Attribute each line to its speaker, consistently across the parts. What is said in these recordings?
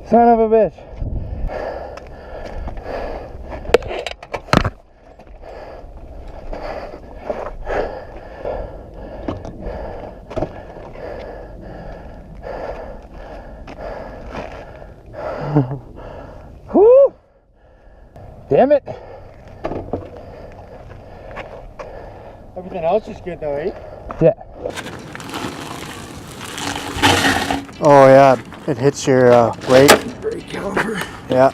Speaker 1: Son of a bitch. Whoo! Damn it.
Speaker 2: Everything else is good though, eh?
Speaker 1: Yeah.
Speaker 2: Oh yeah, it hits your brake
Speaker 1: caliper.
Speaker 2: Yeah.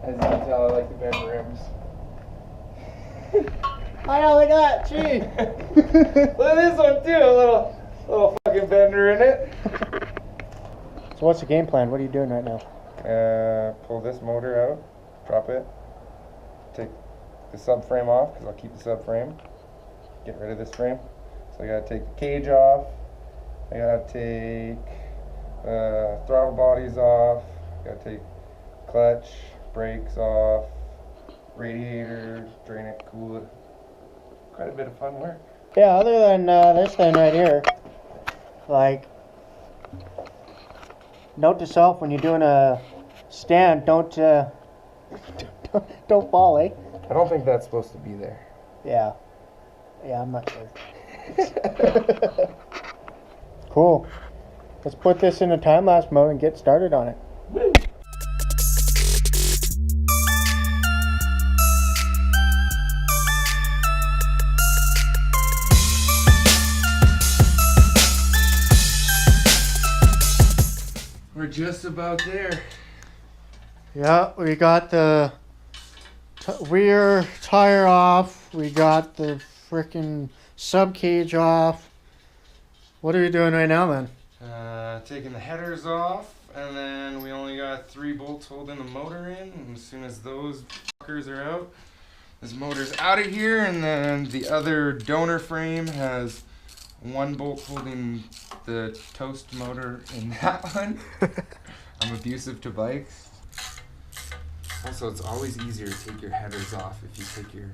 Speaker 1: As you can tell, I like to bend rims.
Speaker 2: I know, look at that, gee.
Speaker 1: Look at this one too, a little fucking bender in it.
Speaker 2: So what's the game plan? What are you doing right now?
Speaker 1: Pull this motor out, drop it, take the subframe off, because I'll keep the subframe, get rid of this frame. So I gotta take the cage off, I gotta take throttle bodies off, gotta take clutch, brakes off, radiator, drain it, cool it. Quite a bit of fun work.
Speaker 2: Yeah, other than this thing right here, like, note to self when you're doing a stand, don't fall, eh?
Speaker 1: I don't think that's supposed to be there.
Speaker 2: Yeah. Yeah, I'm not sure. Cool. Let's put this in a time-lapse mode and get started on it.
Speaker 1: Woo. We're just about there.
Speaker 2: Yeah, we got the rear tire off. We got the frickin' sub cage off. What are we doing right now, then?
Speaker 1: Taking the headers off, and then we only got 3 bolts holding the motor in. And as soon as those fuckers are out, this motor's out of here, and then the other donor frame has 1 bolt holding the toast motor in that one. I'm abusive to bikes. Also, it's always easier to take your headers off if you take your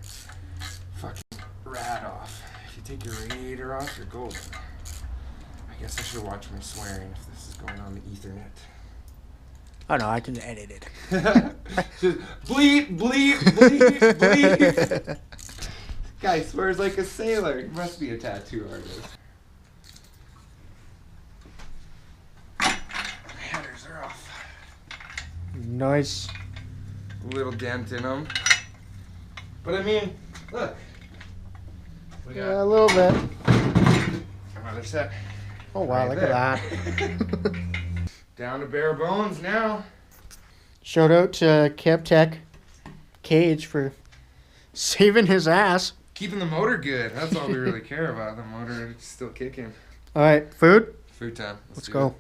Speaker 1: fucking rad off. If you take your radiator off, you're golden. I guess I should watch my swearing if this is going on the Ethernet.
Speaker 2: Oh no, I can edit it.
Speaker 1: Just bleep, bleep, bleep, bleep. Guy swears like a sailor. He must be a tattoo artist. Headers are off.
Speaker 2: Nice.
Speaker 1: A little dent in them. But I mean, look. We got
Speaker 2: Yeah, a little bit.
Speaker 1: another set.
Speaker 2: Oh wow,
Speaker 1: Right
Speaker 2: look
Speaker 1: there.
Speaker 2: at that.
Speaker 1: Down to bare bones now.
Speaker 2: Shout out to KevTech Cage for saving his ass.
Speaker 1: Keeping the motor good. That's all we really care about. The motor is still kicking.
Speaker 2: All right, food?
Speaker 1: Food time.
Speaker 2: Let's
Speaker 1: do
Speaker 2: go.
Speaker 1: it.